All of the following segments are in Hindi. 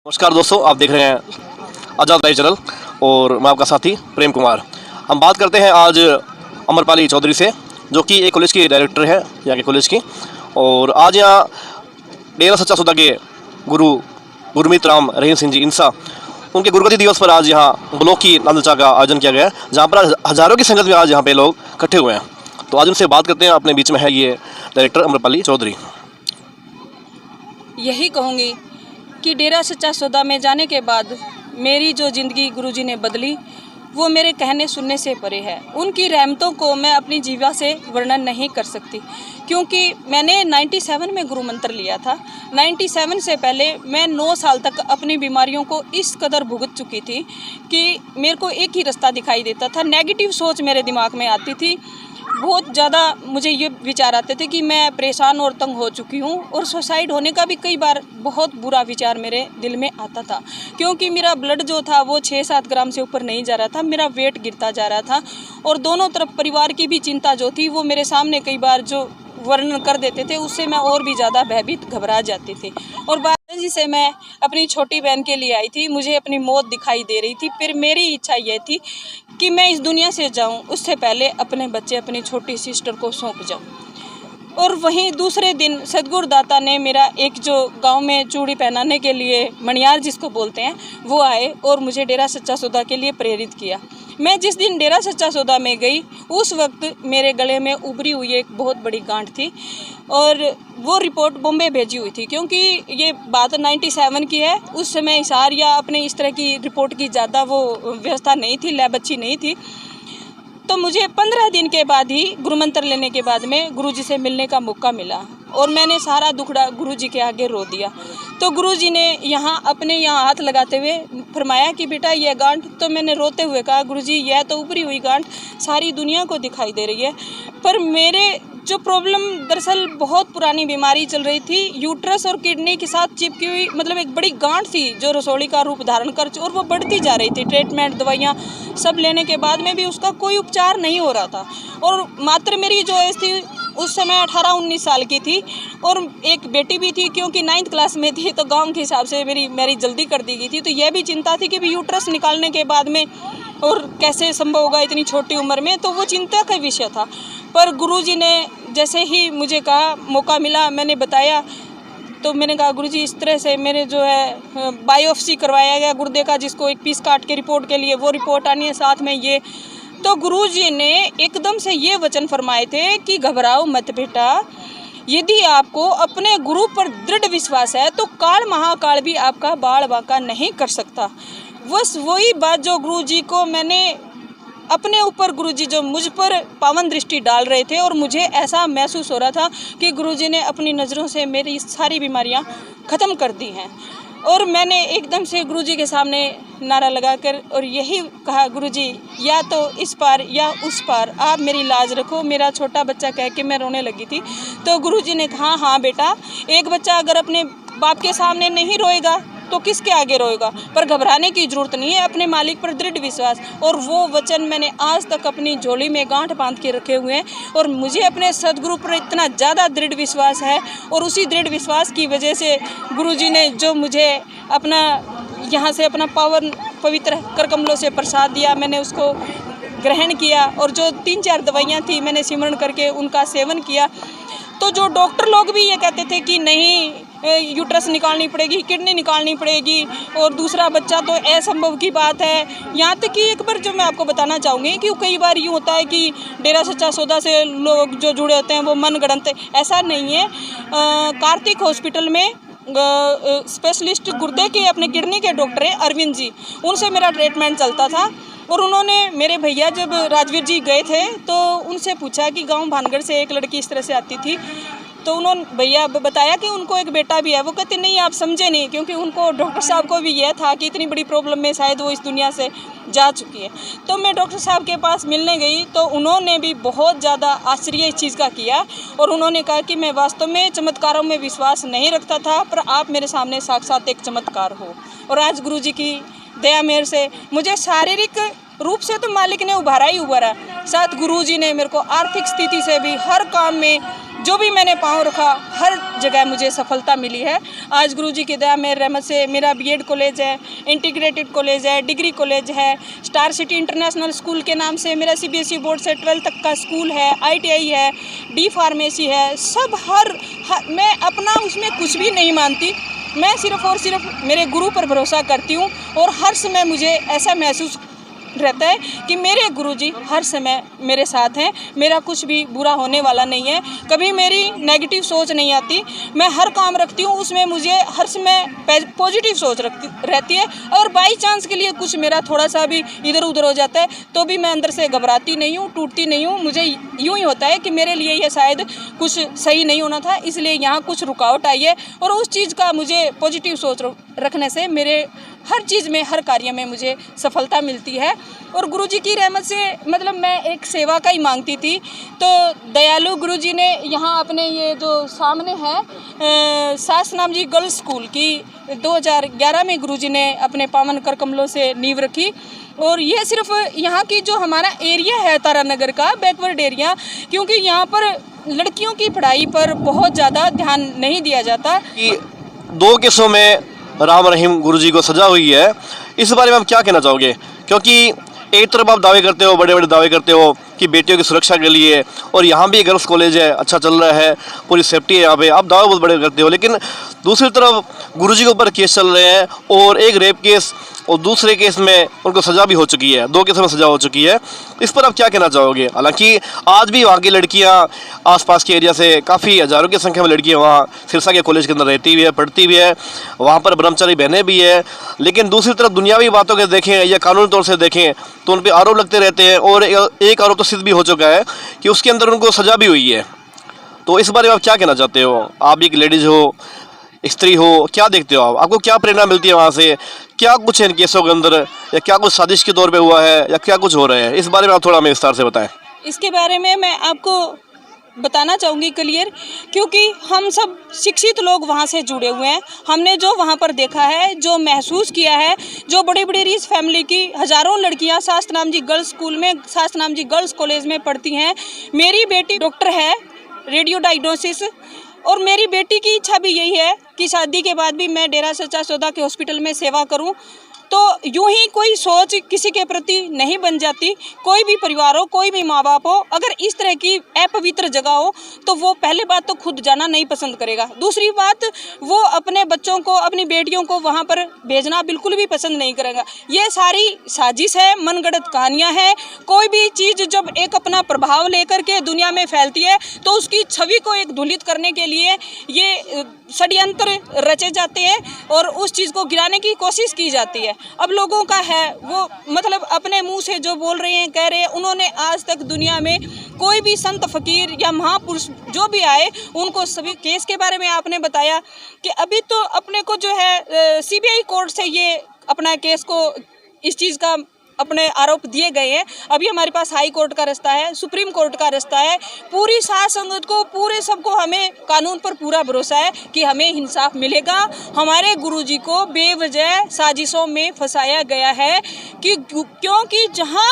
नमस्कार दोस्तों, आप देख रहे हैं आज़ाद लाइव चैनल और मैं आपका साथी प्रेम कुमार। हम बात करते हैं आज अमरपाली चौधरी से, जो कि एक कॉलेज की डायरेक्टर है यहाँ के कॉलेज की। और आज यहाँ डेरा सच्चा सौदा के गुरु गुरमीत राम रहीम सिंह जी इंसा, उनके गुरुगति दिवस पर आज यहाँ ब्लॉक की नांदचा का आयोजन किया गया है, जहाँ पर हज़ारों की संगत में आज यहाँ पे लोग इकट्ठे हुए हैं। तो आज उनसे बात करते हैं। अपने बीच में है ये डायरेक्टर अमरपाली चौधरी। यही कहूँगी कि डेरा सच्चा सौदा में जाने के बाद मेरी जो ज़िंदगी गुरुजी ने बदली, वो मेरे कहने सुनने से परे है। उनकी रहमतों को मैं अपनी जीवा से वर्णन नहीं कर सकती, क्योंकि मैंने 97 में गुरु मंत्र लिया था। 97 से पहले मैं 9 साल तक अपनी बीमारियों को इस कदर भुगत चुकी थी कि मेरे को एक ही रास्ता दिखाई देता था। नेगेटिव सोच मेरे दिमाग में आती थी। बहुत ज़्यादा मुझे ये विचार आते थे कि मैं परेशान और तंग हो चुकी हूँ, और सुसाइड होने का भी कई बार बहुत बुरा विचार मेरे दिल में आता था, क्योंकि मेरा ब्लड जो था वो 6-7 ग्राम से ऊपर नहीं जा रहा था, मेरा वेट गिरता जा रहा था। और दोनों तरफ परिवार की भी चिंता जो थी वो मेरे सामने कई बार जो वर्णन कर देते थे, उससे मैं और भी ज़्यादा भयभीत घबरा जाती थी। और बालाजी से मैं अपनी छोटी बहन के लिए आई थी, मुझे अपनी मौत दिखाई दे रही थी। फिर मेरी इच्छा यह थी कि मैं इस दुनिया से जाऊं, उससे पहले अपने बच्चे अपनी छोटी सिस्टर को सौंप जाऊं। और वहीं दूसरे दिन सदगुरु दाता ने मेरा एक जो गांव में चूड़ी पहनाने के लिए मणियार जिसको बोलते हैं वो आए और मुझे डेरा सच्चा सौदा के लिए प्रेरित किया। मैं जिस दिन डेरा सच्चा सौदा में गई, उस वक्त मेरे गले में उभरी हुई एक बहुत बड़ी गांठ थी, और वो रिपोर्ट बॉम्बे भेजी हुई थी, क्योंकि ये बात 97 की है। उस समय हिसार या अपने इस तरह की रिपोर्ट की ज़्यादा वो व्यवस्था नहीं थी, लैब अच्छी नहीं थी। तो मुझे 15 दिन के बाद ही गुरुमंत्र लेने के बाद में गुरुजी से मिलने का मौका मिला, और मैंने सारा दुखड़ा गुरुजी के आगे रो दिया। तो गुरुजी ने अपने यहाँ हाथ लगाते हुए फरमाया कि बेटा यह गांठ, तो मैंने रोते हुए कहा गुरुजी यह तो उभरी हुई गांठ सारी दुनिया को दिखाई दे रही है, पर मेरे जो प्रॉब्लम दरअसल बहुत पुरानी बीमारी चल रही थी, यूट्रस और किडनी के साथ चिपकी हुई, मतलब एक बड़ी गांठ थी जो रसौली का रूप धारण कर, और वो बढ़ती जा रही थी। ट्रीटमेंट दवाइयाँ सब लेने के बाद में भी उसका कोई उपचार नहीं हो रहा था। और मात्र मेरी जो एज थी उस समय 18-19 साल की थी, और एक बेटी भी थी, क्योंकि 9th क्लास में थी, तो गांव के हिसाब से मेरी मैरिज जल्दी कर दी गई थी। तो यह भी चिंता थी कि भी यूट्रस निकालने के बाद में और कैसे संभव होगा इतनी छोटी उम्र में, तो वो चिंता का विषय था। पर गुरुजी ने जैसे ही मुझे कहा, मौका मिला, मैंने बताया, तो मैंने कहा गुरुजी इस तरह से मेरे जो है बायोप्सी करवाया गया गुर्दे का, जिसको एक पीस काट के रिपोर्ट के लिए वो रिपोर्ट आनी है, साथ में ये। तो गुरुजी ने एकदम से ये वचन फरमाए थे कि घबराओ मत बेटा, यदि आपको अपने गुरु पर दृढ़ विश्वास है तो काल महाकाल भी आपका बाल बांका नहीं कर सकता। बस वही बात जो गुरुजी को मैंने अपने ऊपर, गुरुजी जो मुझ पर पावन दृष्टि डाल रहे थे, और मुझे ऐसा महसूस हो रहा था कि गुरुजी ने अपनी नज़रों से मेरी सारी बीमारियां ख़त्म कर दी हैं। और मैंने एकदम से गुरुजी के सामने नारा लगाकर और यही कहा, गुरुजी या तो इस पार या उस पार, आप मेरी लाज रखो। मेरा छोटा बच्चा कह के मैं रोने लगी थी। तो गुरुजी ने कहा, हाँ बेटा, एक बच्चा अगर अपने बाप के सामने नहीं रोएगा तो किसके आगे रोएगा, पर घबराने की जरूरत नहीं है, अपने मालिक पर दृढ़ विश्वास। और वो वचन मैंने आज तक अपनी झोली में गांठ बांध के रखे हुए हैं, और मुझे अपने सदगुरु पर इतना ज़्यादा दृढ़ विश्वास है, और उसी दृढ़ विश्वास की वजह से गुरुजी ने जो मुझे अपना यहाँ से अपना पावन पवित्र कर कमलों से प्रसाद दिया, मैंने उसको ग्रहण किया, और जो 3-4 दवाइयाँ थी मैंने सिमरण करके उनका सेवन किया। तो जो डॉक्टर लोग भी ये कहते थे कि नहीं यूट्रस निकालनी पड़ेगी, किडनी निकालनी पड़ेगी, और दूसरा बच्चा तो असंभव की बात है। यहाँ तक कि एक बार जो मैं आपको बताना चाहूँगी कि कई बार यूँ होता है कि डेरा सच्चा सौदा से लोग जो जुड़े होते हैं वो मन गढ़ंत, ऐसा नहीं है। कार्तिक हॉस्पिटल में स्पेशलिस्ट गुर्दे के, अपने किडनी के डॉक्टर हैं अरविंद जी, उनसे मेरा ट्रीटमेंट चलता था। और उन्होंने, मेरे भैया जब राजवीर जी गए थे तो उनसे पूछा कि गांव भानगढ़ से एक लड़की इस तरह से आती थी, तो उन्होंने भैया बताया कि उनको एक बेटा भी है। वो कहते नहीं आप समझे नहीं, क्योंकि उनको डॉक्टर साहब को भी यह था कि इतनी बड़ी प्रॉब्लम में शायद वो इस दुनिया से जा चुकी है। तो मैं डॉक्टर साहब के पास मिलने गई, तो उन्होंने भी बहुत ज़्यादा आश्चर्य इस चीज़ का किया, और उन्होंने कहा कि मैं वास्तव में चमत्कारों में विश्वास नहीं रखता था, पर आप मेरे सामने साक्षात एक चमत्कार हो। और आज गुरुजी की दया मेहर से मुझे शारीरिक रूप से तो मालिक ने उभारा ही उभारा, साथ गुरुजी ने मेरे को आर्थिक स्थिति से भी हर काम में जो भी मैंने पाँव रखा हर जगह मुझे सफलता मिली है। आज गुरुजी की दया मेरी रहमत से मेरा बीएड कॉलेज है, इंटीग्रेटेड कॉलेज है, डिग्री कॉलेज है, स्टार सिटी इंटरनेशनल स्कूल के नाम से मेरा सीबीएसई बोर्ड से 12th तक का स्कूल है, आईटीआई है, डी फार्मेसी है, सब हर मैं अपना उसमें कुछ भी नहीं मानती। मैं सिर्फ़ और सिर्फ मेरे गुरु पर भरोसा करती हूँ और हर समय मुझे ऐसा महसूस रहता है कि मेरे गुरुजी हर समय मेरे साथ हैं, मेरा कुछ भी बुरा होने वाला नहीं है, कभी मेरी नेगेटिव सोच नहीं आती। मैं हर काम रखती हूँ उसमें मुझे हर समय पॉजिटिव सोच रहती है और बाई चांस के लिए कुछ मेरा थोड़ा सा भी इधर उधर हो जाता है तो भी मैं अंदर से घबराती नहीं हूँ, टूटती नहीं हूँ। मुझे यूँ ही होता है कि मेरे लिए ये शायद कुछ सही नहीं होना था, इसलिए यहाँ कुछ रुकावट आई है और उस चीज़ का मुझे पॉजिटिव सोच रखने से मेरे हर चीज़ में, हर कार्य में मुझे सफलता मिलती है। और गुरुजी की रहमत से मतलब मैं एक सेवा का ही मांगती थी तो दयालु गुरुजी ने यहाँ अपने ये जो सामने है सासनाम जी गर्ल्स स्कूल की 2011 में गुरुजी ने अपने पावन कर कमलों से नींव रखी। और ये सिर्फ यहाँ की जो हमारा एरिया है तारानगर का बैकवर्ड एरिया, क्योंकि यहाँ पर लड़कियों की पढ़ाई पर बहुत ज़्यादा ध्यान नहीं दिया जाता। दो केसों में राम रहीम गुरुजी को सजा हुई है, इस बारे में आप क्या कहना चाहोगे? क्योंकि एक तरफ आप दावे करते हो, बड़े बड़े दावे करते हो कि बेटियों की सुरक्षा के लिए, और यहाँ भी गर्ल्स कॉलेज है, अच्छा चल रहा है, पूरी सेफ्टी है यहाँ पे, आप दावे बहुत बड़े करते हो, लेकिन दूसरी तरफ गुरुजी के ऊपर केस चल रहे हैं और एक रेप केस और दूसरे केस में उनको सज़ा भी हो चुकी है, दो केसों में सज़ा हो चुकी है। इस पर आप क्या कहना चाहोगे? हालांकि आज भी वहाँ की लड़कियाँ आसपास के एरिया से काफ़ी हज़ारों की संख्या में लड़कियाँ वहाँ सिरसा के कॉलेज के अंदर रहती भी है, पढ़ती भी है, वहाँ पर ब्रह्मचारी बहनें भी है, लेकिन दूसरी तरफ दुनियावी बातों के देखें या कानूनी तौर से देखें तो उन पर आरोप लगते रहते हैं और एक आरोप तो सिद्ध भी हो चुका है कि उसके अंदर उनको सज़ा भी हुई है। तो इस बारे में आप क्या कहना चाहते हो? आप एक लेडीज़ हो, स्त्री हो, क्या देखते हो आप? आपको क्या प्रेरणा मिलती है वहाँ से? क्या कुछ है इन केसों के अंदर, या क्या कुछ साजिश के तौर पे हुआ है, या क्या कुछ हो रहा है? इस बारे में आप थोड़ा हमें विस्तार से बताएं। इसके बारे में मैं आपको बताना चाहूँगी क्लियर, क्योंकि हम सब शिक्षित लोग वहाँ से जुड़े हुए हैं। हमने जो वहाँ पर देखा है, जो महसूस किया है, जो बड़ी बड़ी रिच फैमिली की हज़ारों लड़कियाँ शास्त्रनाम जी गर्ल्स स्कूल में, शास्त्रनाम जी गर्ल्स कॉलेज में पढ़ती हैं। मेरी बेटी डॉक्टर है, रेडियो डायग्नोसिस, और मेरी बेटी की इच्छा भी यही है कि शादी के बाद भी मैं डेरा सच्चा सौदा के हॉस्पिटल में सेवा करूं। तो यूं ही कोई सोच किसी के प्रति नहीं बन जाती। कोई भी परिवार हो, कोई भी माँ बाप हो, अगर इस तरह की अपवित्र जगह हो तो वो पहले बात तो खुद जाना नहीं पसंद करेगा, दूसरी बात वो अपने बच्चों को, अपनी बेटियों को वहाँ पर भेजना बिल्कुल भी पसंद नहीं करेगा। ये सारी साजिश है, मनगढ़ंत कहानियाँ हैं। कोई भी चीज़ जब एक अपना प्रभाव लेकर के दुनिया में फैलती है तो उसकी छवि को एक धूलित करने के लिए ये षड्यंत्र रचे जाते हैं और उस चीज़ को गिराने की कोशिश की जाती है। अब लोगों का है वो मतलब अपने मुंह से जो बोल रहे हैं, कह रहे हैं, उन्होंने आज तक दुनिया में कोई भी संत फकीर या महापुरुष जो भी आए उनको सभी केस के बारे में आपने बताया कि अभी तो अपने को जो है सीबीआई कोर्ट से ये अपना केस को, इस चीज़ का अपने आरोप दिए गए हैं। अभी हमारे पास हाई कोर्ट का रास्ता है, सुप्रीम कोर्ट का रास्ता है। पूरी साध संगत को, पूरे सबको हमें कानून पर पूरा भरोसा है कि हमें इंसाफ मिलेगा। हमारे गुरुजी को बेवजह साजिशों में फंसाया गया है कि क्योंकि जहां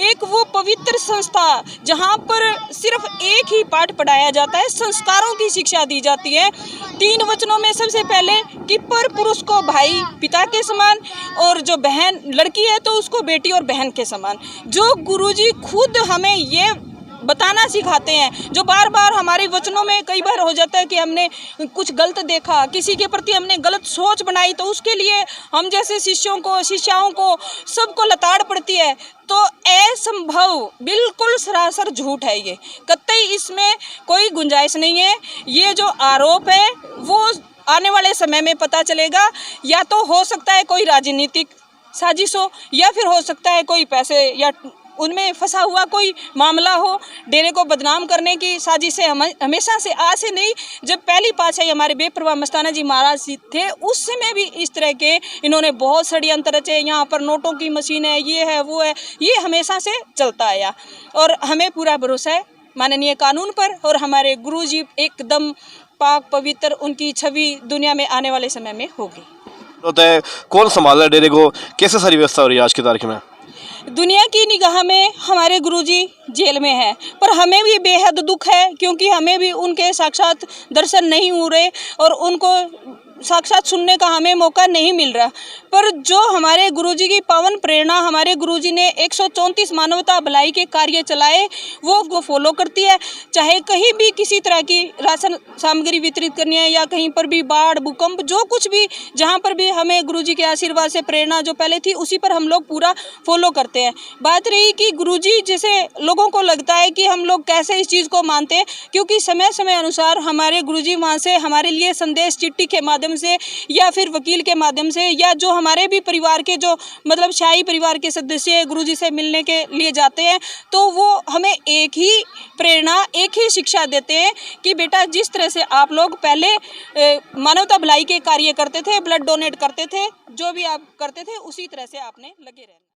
एक वो पवित्र संस्था जहाँ पर सिर्फ एक ही पाठ पढ़ाया जाता है, संस्कारों की शिक्षा दी जाती है। 3 वचनों में सबसे पहले कि पर पुरुष को भाई पिता के समान और जो बहन लड़की है तो उसको बेटी और बहन के समान, जो गुरुजी खुद हमें ये बताना सिखाते हैं। जो बार बार हमारे वचनों में कई बार हो जाता है कि हमने कुछ गलत देखा, किसी के प्रति हमने गलत सोच बनाई तो उसके लिए हम जैसे शिष्यों को, शिष्याओं को, सबको लताड़ पड़ती है। तो असंभव, बिल्कुल सरासर झूठ है ये, कतई इसमें कोई गुंजाइश नहीं है। ये जो आरोप है वो आने वाले समय में पता चलेगा। या तो हो सकता है कोई राजनीतिक साजिश हो, या फिर हो सकता है कोई पैसे या उनमें फंसा हुआ कोई मामला हो। डेरे को बदनाम करने की साजिशें हमेशा से, आज से नहीं, जब पहली पातशाही हमारे बेपरवाह मस्ताना जी महाराज जी थे उस समय भी इस तरह के इन्होंने बहुत षड्यंत्र रचे। यहाँ पर नोटों की मशीन है, ये है, वो है, ये हमेशा से चलता आया और हमें पूरा भरोसा है माननीय कानून पर। और हमारे गुरुजी एकदम पाक पवित्र, उनकी छवि दुनिया में आने वाले समय में होगी। होता है कौन संभाल रहा है डेरे को, कैसे सारी व्यवस्था हो रही है आज की तारीख में? दुनिया की निगाह में हमारे गुरुजी जेल में है, पर हमें भी बेहद दुख है क्योंकि हमें भी उनके साक्षात दर्शन नहीं हो रहे और उनको साक्षात सुनने का हमें मौका नहीं मिल रहा। पर जो हमारे गुरुजी की पावन प्रेरणा, हमारे गुरुजी ने 134 मानवता भलाई के कार्य चलाए वो फॉलो करती है। चाहे कहीं भी किसी तरह की राशन सामग्री वितरित करनी है या कहीं पर भी बाढ़ भूकंप जो कुछ भी, जहाँ पर भी हमें गुरुजी के आशीर्वाद से प्रेरणा जो पहले थी उसी पर हम लोग पूरा फॉलो करते हैं। बात रही कि गुरुजी जैसे लोगों को लगता है कि हम लोग कैसे इस चीज़ को मानते हैं, क्योंकि समय समय अनुसार हमारे गुरुजी वहाँ से हमारे लिए संदेश चिट्ठी के माध्यम से या फिर वकील के माध्यम से या जो हमारे भी परिवार के जो मतलब शाही परिवार के सदस्य गुरुजी से मिलने के लिए जाते हैं, तो वो हमें एक ही प्रेरणा, एक ही शिक्षा देते हैं कि बेटा जिस तरह से आप लोग पहले मानवता भलाई के कार्य करते थे, ब्लड डोनेट करते थे, जो भी आप करते थे उसी तरह से आपने लगे रहना।